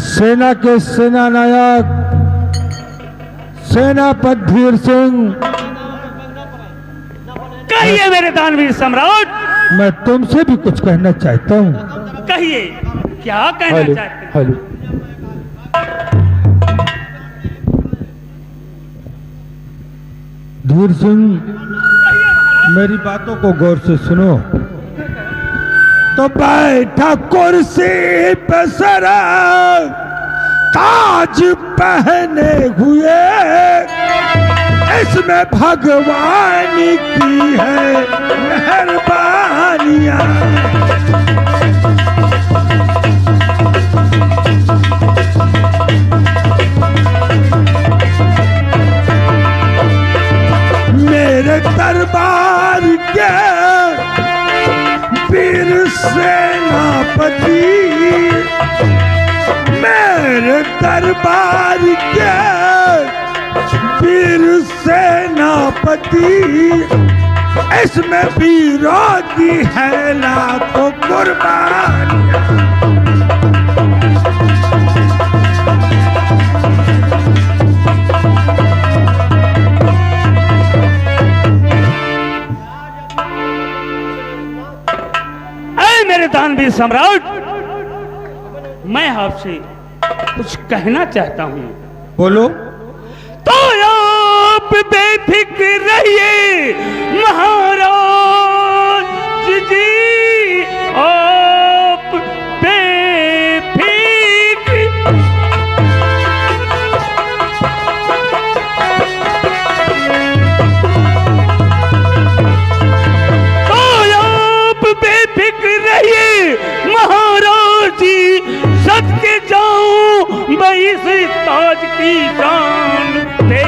सेना के सेनानायक सेनापति धीर सिंह। कहिए मेरे दानवीर सम्राट। मैं तुमसे भी कुछ कहना चाहता हूँ। कहिए, क्या कहना चाहते हैं? हेलो। धीर सिंह, मेरी बातों को गौर से सुनो। तो बैठा कुर्सी पे सरा ताज पहने हुए, इसमें भगवान की है मेहरबानियां। मेरे दरबार के वीर सेनापति, मेरे दरबार के वीर सेनापति, इसमें वीरों की है लाखों कुर्बानियां। मेरे दानवीर सम्राट, मैं आपसे कुछ कहना चाहता हूँ। बोलो। तो आप बेफिक्र रहिए महाराज जी, आप बेफिक्र। महाराज जी, सत्य जाऊं मैं इस ताज की जान दे,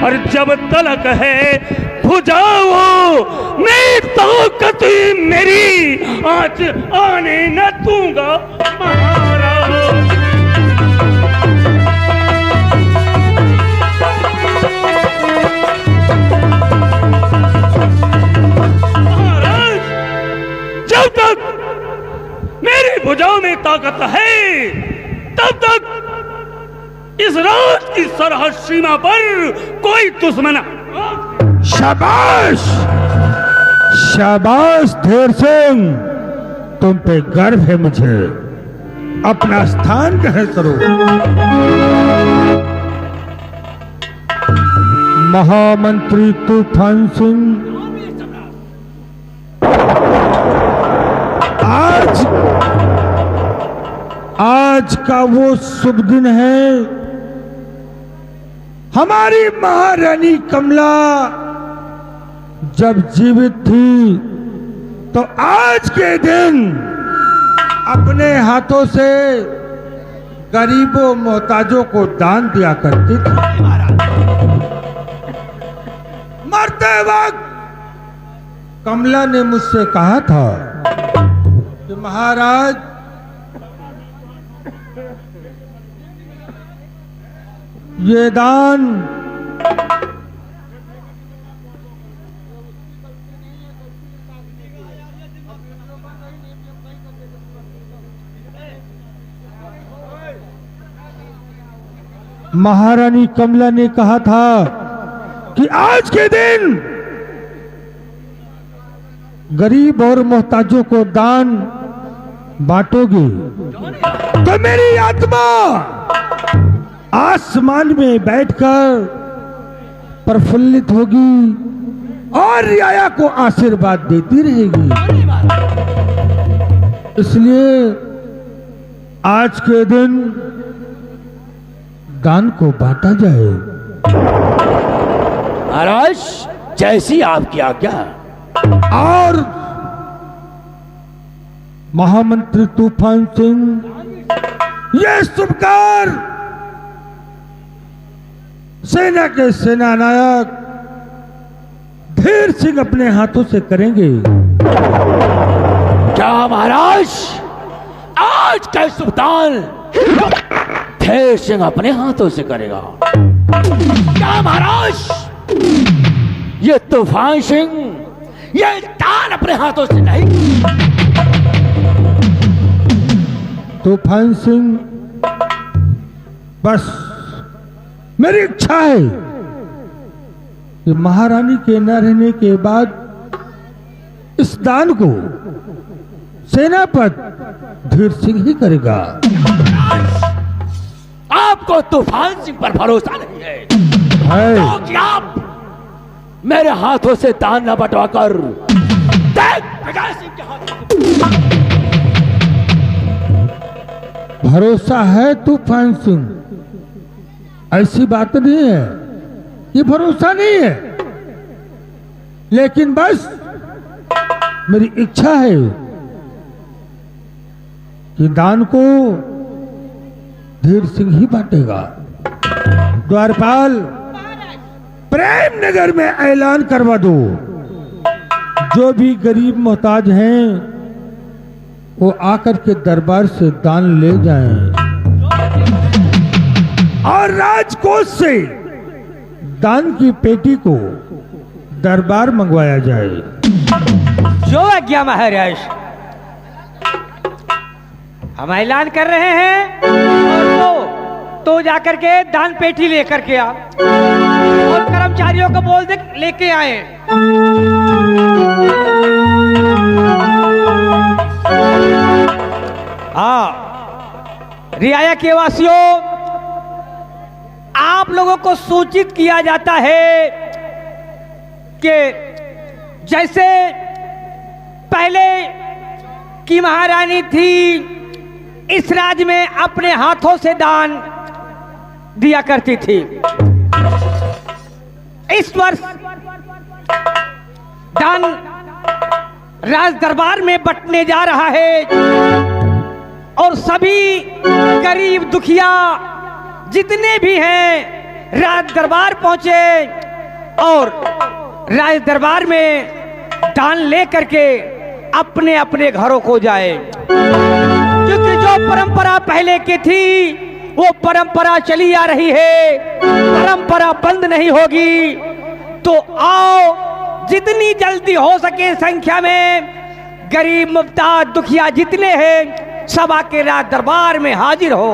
और जब तलक है भुजाओ मैं ताकत मेरी आज आने न दूंगा महाराज। जब तक मेरी भुजाओं में ताकत है, तब तक इस राज की सरहद सीमा पर कोई दुश्मन। शाबाश, शाबाश धीर सिंह, तुम पे गर्व है मुझे। अपना स्थान ग्रहण करो। महामंत्री तूफान सिंह, आज का वो शुभ दिन है। हमारी महारानी कमला जब जीवित थी तो आज के दिन अपने हाथों से गरीबों मोहताजों को दान दिया करती थी। मरते वक्त कमला ने मुझसे कहा था कि महाराज, ये दान महारानी कमला ने कहा था कि आज के दिन गरीब और मोहताजों को दान बांटोगे तो मेरी आत्मा आसमान में बैठकर प्रफुल्लित होगी और रियाया को आशीर्वाद देती रहेगी। इसलिए आज के दिन दान को बांटा जाए। महाराज, जैसी आपकी आज्ञा। और महामंत्री तूफान सिंह, ये शुभ कार्य सेना के सेनानायक धीर सिंह अपने हाथों से करेंगे। क्या महाराज, आज का सुल्तान धीर सिंह अपने हाथों से करेगा? क्या महाराज, ये तूफान सिंह ये दान अपने हाथों से नहीं? तूफान सिंह, बस मेरी इच्छा है कि महारानी के न रहने के बाद इस दान को सेनापति धीर सिंह ही करेगा। आपको तूफान सिंह पर भरोसा नहीं है, क्योंकि आप मेरे हाथों से दान न बंटवाकर प्रकाश सिंह के हाथों भरोसा है तूफान सिंह, ऐसी बात नहीं है, ये भरोसा नहीं है, लेकिन बस मेरी इच्छा है कि दान को धीर सिंह ही बांटेगा। द्वारपाल, प्रेम नगर में ऐलान करवा दो, जो भी गरीब मोहताज हैं वो आकर के दरबार से दान ले जाएं और राजकोष से दान की पेटी को दरबार मंगवाया जाए। जो आज्ञा महाराज, हम ऐलान कर रहे हैं और तो जाकर के दान पेटी लेकर के आ और कर्मचारियों को बोल दे लेके आए। हाँ, रियाया के वासियों, आप लोगों को सूचित किया जाता है कि जैसे पहले की महारानी थी, इस राज्य में अपने हाथों से दान दिया करती थी। इस वर्ष दान राज दरबार में बंटने जा रहा है और सभी गरीब दुखिया जितने भी हैं राज दरबार पहुंचे और राज दरबार में दान लेकर के अपने अपने घरों को जाए, क्योंकि जो परंपरा पहले की थी वो परंपरा चली आ रही है, परंपरा बंद नहीं होगी। तो आओ, जितनी जल्दी हो सके संख्या में गरीब मुफ्ताज दुखिया जितने हैं सभा के राज दरबार में हाजिर हो।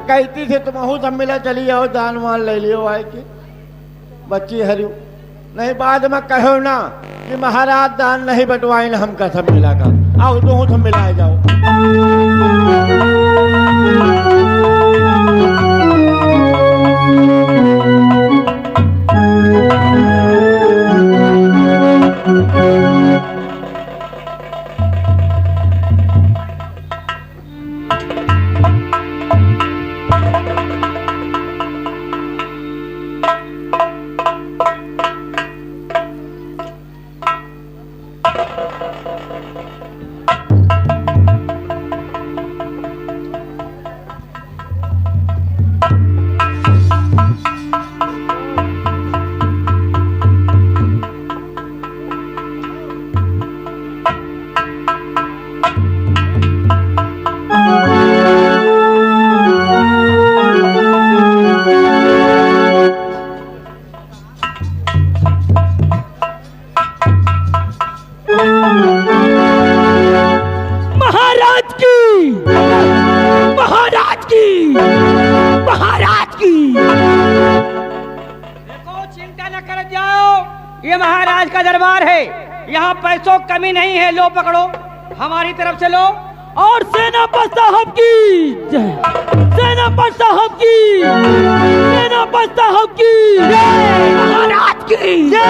कहती से तुम सब मिला चली जाओ, दान वान ले लियो आए की बच्ची हरियो, नहीं बाद में कहो ना कि महाराज दान नहीं बंटवाए ना, हम सब मिला का आओ, तो सब मिलाए जाओ। ये महाराज का दरबार है, यहाँ पैसों कमी नहीं है, लो पकड़ो, हमारी तरफ से लो। और सेनापति साहब की जय, सेनापति साहब की, सेनापति साहब की जय, महाराज की जय।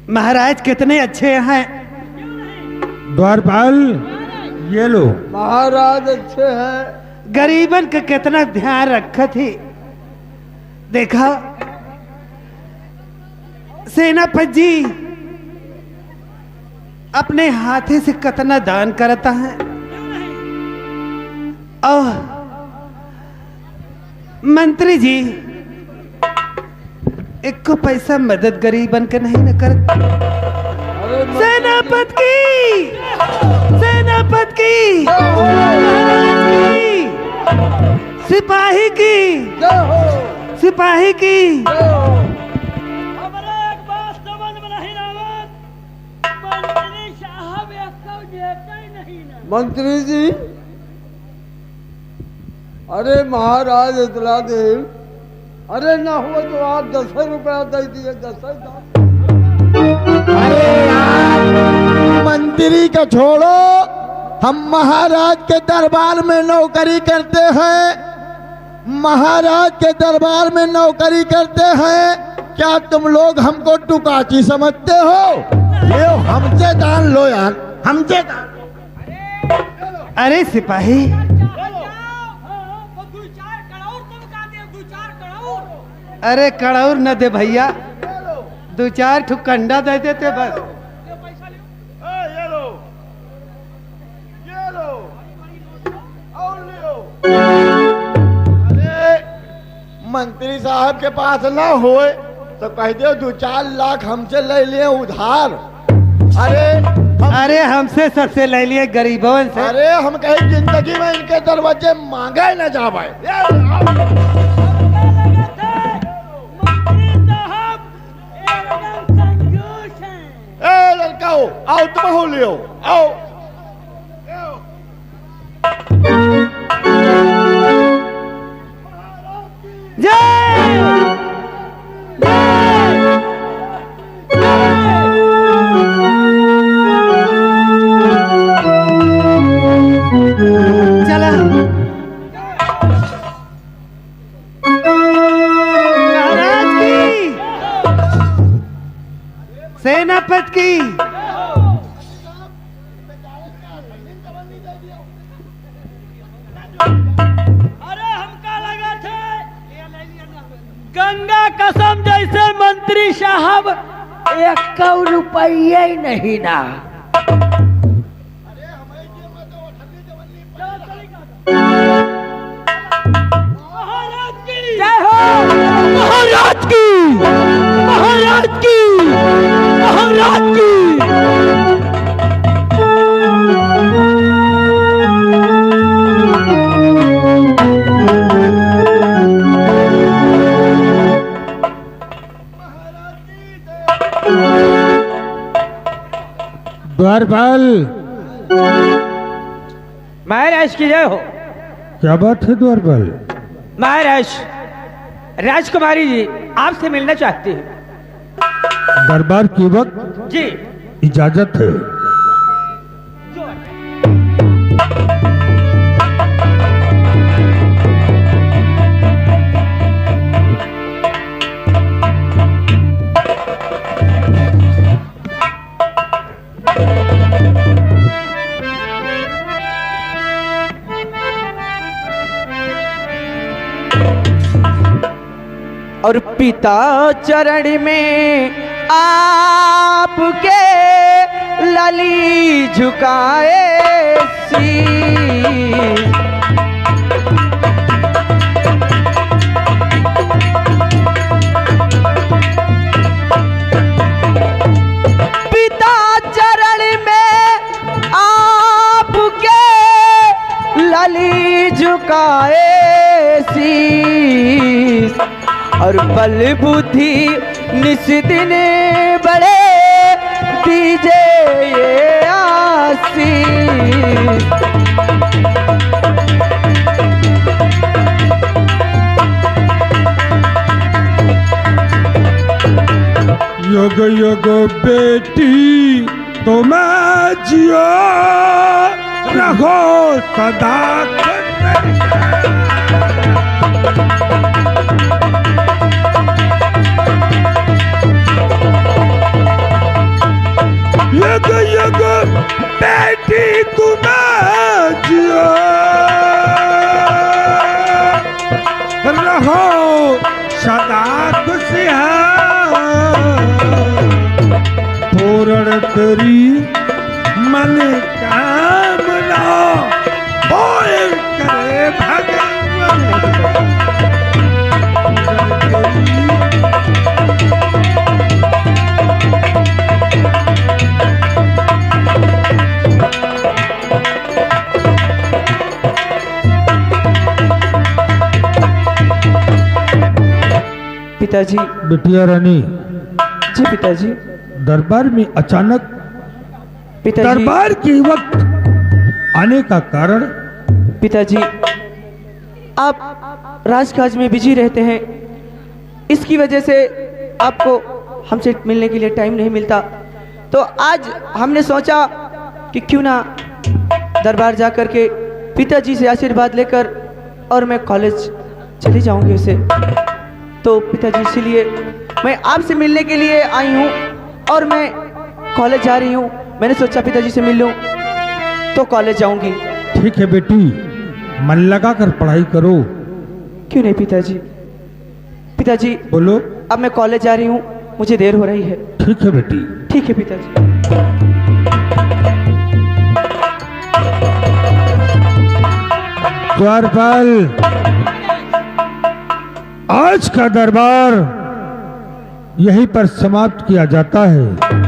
महाराज कितने अच्छे हैं। द्वारपाल, ये लो। महाराज अच्छे हैं, गरीबन का कितना ध्यान रखा थी। देखा सेनापति जी अपने हाथे से कितना दान करता है। मंत्री जी एक को पैसा मदद गरीब बन के नहीं न कर। सेनापति की, सेनापति की, सिपाही की, सिपाही की। मंत्री जी, अरे महाराज इतला दे, अरे ना हुआ तो आप 10 रुपया दे दिए। 10 अरे यार, मंत्री का छोड़ो, हम महाराज के दरबार में नौकरी करते हैं, महाराज के दरबार में नौकरी करते हैं। क्या तुम लोग हमको टुकाची समझते हो? ये हमसे दान लो यार, हमसे दान। अरे सिपाही, अरे कड़ौर न दे भैया, 2-4 ठुक कंडा दे देते बस। ये लो, ये लो, और लियो। अरे मंत्री साहब के पास ना होए तो कह दो 2-4 लाख हमसे ले लिए उधार। अरे हमसे सबसे ले लिए गरीबों से। अरे हम कहीं जिंदगी में इनके दरवाजे मांगे न जा पाए। ए लड़काओ, आओ तुम हो लियो, आओ। चला महाराज की, सेनापति की। अरे हमका लगा थे गंगा कसम जैसे मंत्री साहब 1 रुपये ही नहीं ना। जय हो महाराज की, महाराज की, महाराज की। द्वारपाल, महाराज की जय हो। क्या बात है द्वारपाल? महाराज, राजकुमारी जी आपसे मिलना चाहती है। दरबार की वक्त जी इजाजत है। और पिता चरण में आपके लली झुकाए शीश। पिता चरण में आपके लली झुकाए शीश। और बल बुद्धि निस दिन बड़े दीजे ये आशीष। युग युग बेटी तुम जियो रहो सदा युग युग बेटी तुम जियो रहो सदा खुशहाल। पूर्ण करी मन कामना बोल करे भगवान। पिताजी। बिटिया रानी, जी पिताजी। दरबार में अचानक पिताजी। दरबार के वक्त आने का कारण? पिताजी, आप राजकाज में बिजी रहते हैं, इसकी वजह से आपको हमसे मिलने के लिए टाइम नहीं मिलता। तो आज हमने सोचा कि क्यों ना दरबार जा कर के पिताजी से आशीर्वाद लेकर और मैं कॉलेज चली जाऊंगी उसे। तो पिताजी, इसीलिए मैं आपसे मिलने के लिए आई हूँ और मैं कॉलेज जा रही हूँ। मैंने सोचा पिताजी से मिल लूँ तो कॉलेज जाऊंगी। ठीक है बेटी, मन लगा कर पढ़ाई करो। क्यों नहीं पिताजी। पिताजी बोलो। अब मैं कॉलेज जा रही हूँ, मुझे देर हो रही है। ठीक है बेटी। ठीक है पिताजी। द्वारपाल, आज का दरबार यहीं पर समाप्त किया जाता है।